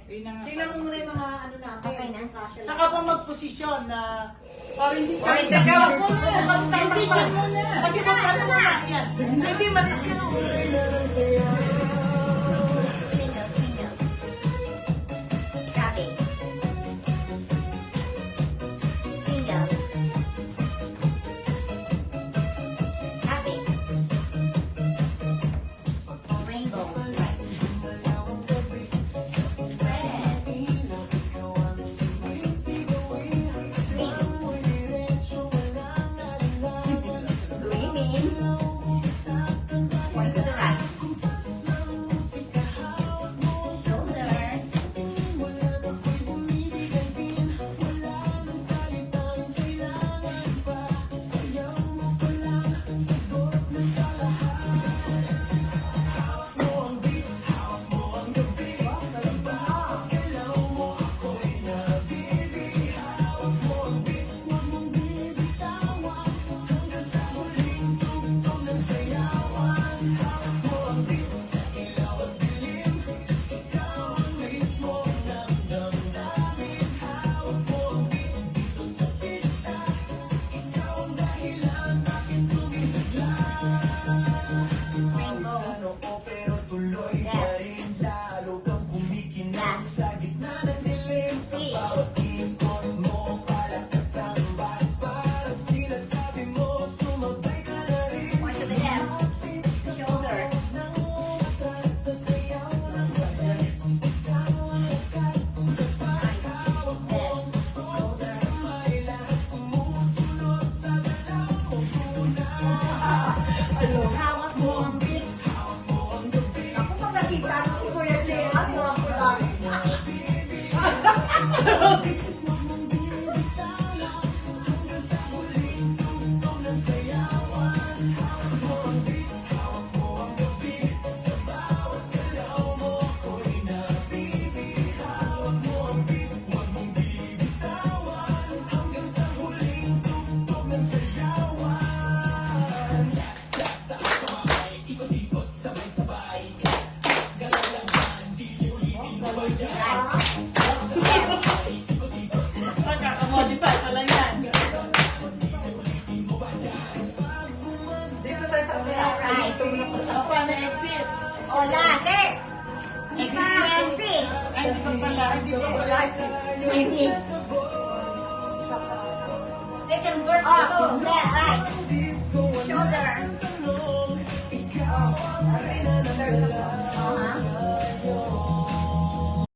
Tingnan mo muna yung mga ano natin. Okay na. Saka pa mag-posisyon na parang hindi ka rin nagawag mo na. Posisyon mo na. Kasi magkano mo na yan. Hindi matakit. Copy. Single. Copy. Rainbow. Right. Spread. Green. Point to the right. Shoulders. Point to the left. Shoulder. Hawak mo ang beat. Ako pag nakita ko si Kuya Jay, ano ako lang. Magkakamodify pala yan. Dito tayo sa ulit. Right. Ano pa na exit? O last. Exit na. Fish. Ay, hindi pa pala. Hindi pa pala. Second verse. Ah, Go. Left. Right.